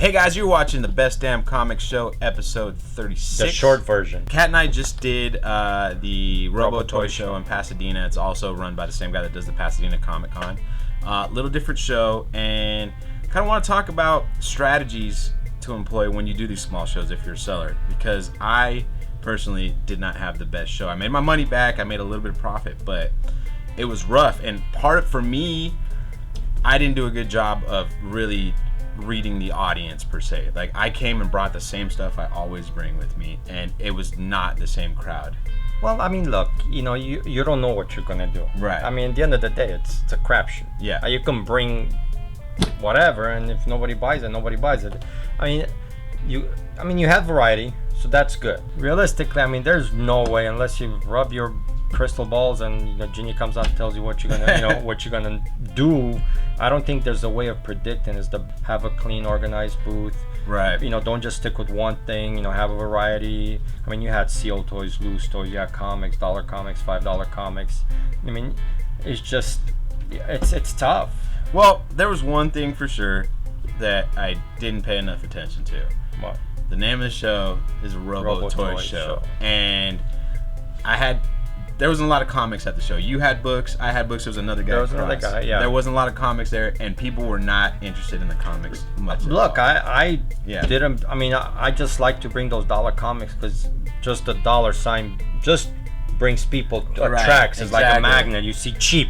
Hey guys, you're watching the Best Damn Comics Show, episode 36. The short version. Kat and I just did the Robo Toy Show in Pasadena. It's also run by the same guy that does the Pasadena Comic Con. Little different show, and kind of want to talk about strategies to employ when you do these small shows if you're a seller. Because I personally did not have the best show. I made my money back, I made a little bit of profit, but it was rough. And for me, I didn't do a good job of really reading the audience per se. Like, I came and brought the same stuff I always bring with me, and it was not the same crowd. Well, I mean, look, you don't know what you're gonna do. Right. I mean, at the end of the day, it's a crapshoot. Yeah. You can bring whatever, and if nobody buys it, nobody buys it. I mean, you have variety, so that's good. Realistically, I mean, there's no way unless you rub your crystal balls and Genie comes out and tells you what you're gonna what you're gonna do. I don't think there's a way of predicting is to have a clean, organized booth. Right. Don't just stick with one thing. Have a variety. I mean, you had seal toys, loose toys, you had comics, $1 comics, $5 comics. I mean, it's just it's tough. Well, there was one thing for sure that I didn't pay enough attention to. What? The name of the show is Robo Toy Show. And there wasn't a lot of comics at the show. You had books, I had books, there was another guy. There was another guy, yeah. There wasn't a lot of comics there, and people were not interested in the comics much. Look, I Yeah. didn't, I just like to bring those $1 comics because just the dollar sign just brings people, attracts. It's like a magnet. You see cheap,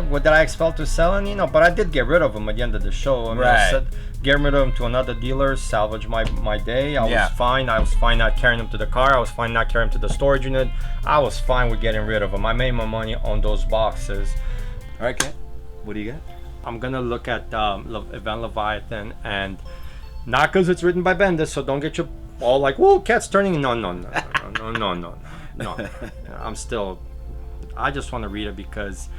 what did I expect to selling? But I did get rid of them at the end of the show. I mean, I get rid of them to another dealer, salvage my day. I was fine. I was fine not carrying them to the car. I was fine not carrying them to the storage unit. I was fine with getting rid of them. I made my money on those boxes. All right, Kat, what do you got? I'm gonna look at Event Leviathan, and not because it's written by Bendis, so don't get you all like, "Whoa, Kat's turning." No. I just want to read it because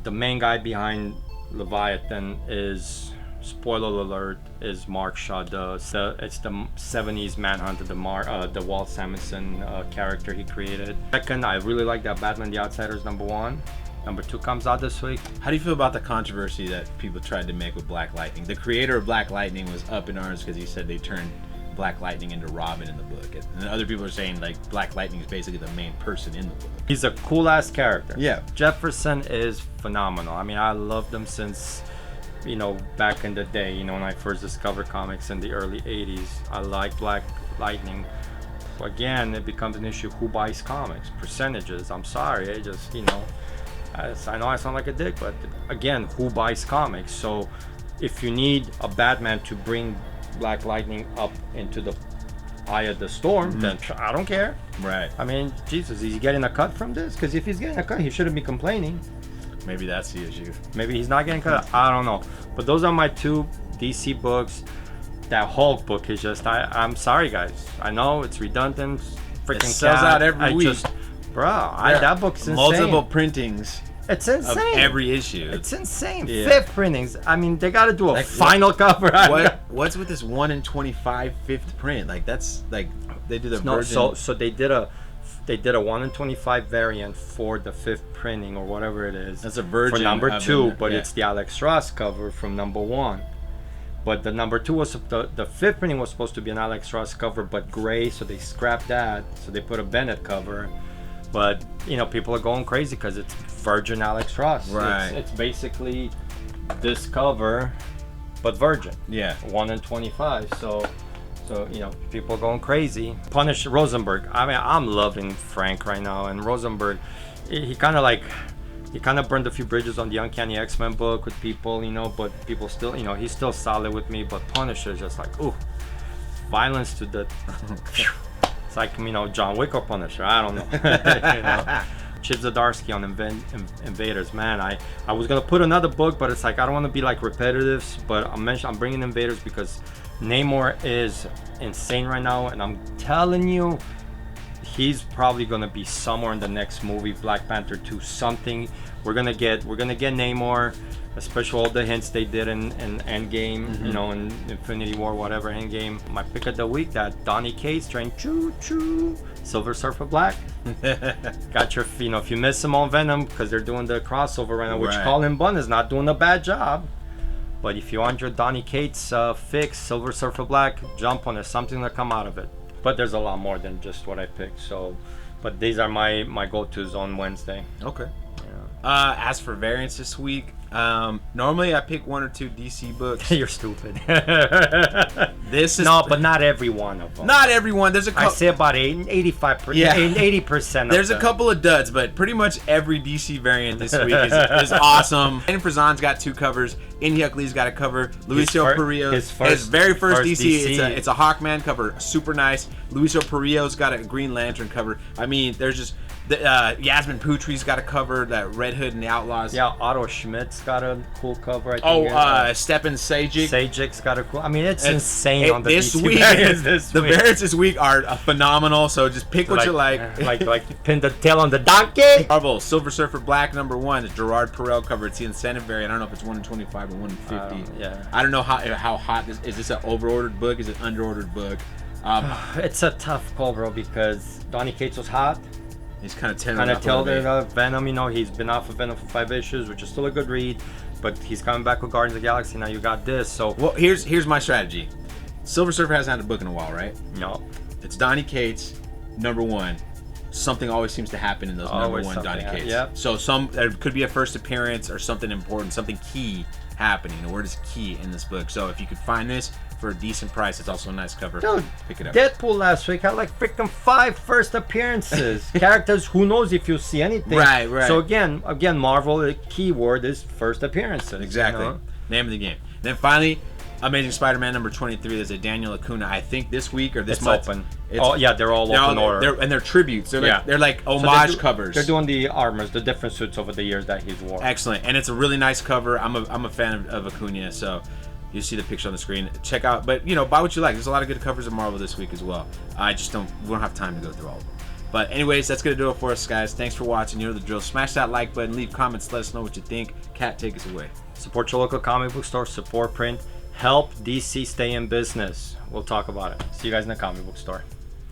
the main guy behind Leviathan is, spoiler alert, is Mark Shaw. It's the 70s Manhunter, the Walt Simonson character he created. Second, I really like that Batman The Outsiders #1. #2 comes out this week. How do you feel about the controversy that people tried to make with Black Lightning? The creator of Black Lightning was up in arms because he said they turned Black Lightning into Robin in the book, and other people are saying like Black Lightning is basically the main person in the book. He's a cool ass character. Yeah. Jefferson is phenomenal. I mean, I loved him since back in the day, when I first discovered comics in the early 80s. I like Black Lightning. Again, it becomes an issue, who buys comics, percentages. I'm sorry, I just I know I sound like a dick, but again, who buys comics? So if you need a Batman to bring Black Lightning up into the eye of the storm, then I don't care. Right. I mean, Jesus, is he getting a cut from this? Because if he's getting a cut, he shouldn't be complaining. Maybe that's the issue. Maybe he's not getting cut. I don't know. But those are my two DC books. That Hulk book is just, I'm sorry, guys. I know it's redundant. Freaking it sells out every week. That book's insane. Multiple printings. It's insane. Of every issue. It's insane. Yeah. 5th printings. I mean, they got to do a final cover. What's with this 1 in 25 5th print? Like, that's like they did a version. So they did a 1 in 25 variant for the 5th printing or whatever it is. That's a version for #2, but it's the Alex Ross cover from #1. But the #2 was the 5th printing was supposed to be an Alex Ross cover, but gray, so they scrapped that. So they put a Bennett cover. But people are going crazy because it's Virgin Alex Ross. Right. It's basically this cover, but Virgin. Yeah. 1 in 25. So people are going crazy. Punisher Rosenberg. I mean, I'm loving Frank right now, and Rosenberg, he kind of burned a few bridges on the Uncanny X-Men book with people, but people still, he's still solid with me. But Punisher is just like, ooh, violence to the. It's like, John Wick or Punisher. I don't know. Chip Zdarsky on Invaders. Man, I was going to put another book, but it's like, I don't want to be like repetitive. But I'm bringing Invaders because Namor is insane right now. And I'm telling you, he's probably going to be somewhere in the next movie, Black Panther 2, something. We're going to get Namor, especially all the hints they did in Endgame, in Infinity War, whatever, Endgame. My pick of the week, that Donny Cates train, choo choo, Silver Surfer Black. Got your, if you miss him on Venom, because they're doing the crossover right now, which Colin Bunn is not doing a bad job. But if you want your Donny Cates fix, Silver Surfer Black, jump on it. Something to come out of it. But there's a lot more than just what I picked. So, but these are my go-tos on Wednesday. Okay. Yeah. As for variants this week, normally I pick 1 or 2 DC books. You're stupid. This is no, but not every one of them. not everyone. There's a I couple. say about 85%. Yeah. 80%. There's a couple of duds, but pretty much every DC variant this week is awesome. And Frazan's got 2 covers. Inhyuk Lee's got a cover. Luisio Perillo, his very first DC. It's a Hawkman cover, super nice. Luisio Perillo's got a Green Lantern cover. I mean, there's just Yasmin Putri's got a cover. That Red Hood and the Outlaws. Yeah, Otto Schmidt's got a cool cover. I think Stepan Sajic. Sajic's got a cool. I mean, it's insane on the this DC week. variants The variants this week are phenomenal. So just pick what you like. like pin the tail on the donkey. Marvel Silver Surfer Black #1, the Gerard Perel cover. It's the incentive variant. I don't know if it's 1 in 25 or 1 in 50. Yeah. I don't know how hot this is. This an overordered book? Is it underordered book? It's a tough call, bro, because Donny Cates was hot. He's kind of tailored. Kind of tailored Venom. You know, he's been off of Venom for 5 issues, which is still a good read. But he's coming back with Guardians of the Galaxy. Now you got this. So well, here's my strategy. Silver Surfer hasn't had a book in a while, right? no. It's Donny Cates, #1. Something always seems to happen in those Always #1 something, Donny Cates. yep. So there could be a first appearance or something important, something key happening. The word is key in this book. So if you could find this for a decent price, it's also a nice cover. Dude, pick it up. Deadpool last week had like freaking 5 first appearances. Characters, who knows if you'll see anything. Right. So again, Marvel, the key word is first appearances. Exactly. You know? Name of the game. Then finally, Amazing Spider-Man #23. There's a Daniel Acuna. I think this week or this It's month. open. They're all open order. They're tributes. They're Yeah. like So homage covers. They're doing the armors, the different suits over the years that he's worn. Excellent, and it's a really nice cover. I'm a fan of Acuna, so you see the picture on the screen. Check out, but buy what you like. There's a lot of good covers of Marvel this week as well. We don't have time to go through all of them. But anyways, that's gonna do it for us, guys. Thanks for watching. You know the drill. Smash that like button, leave comments, let us know what you think. Kat, take us away. Support your local comic book store, support print, help DC stay in business. We'll talk about it. See you guys in the comic book store.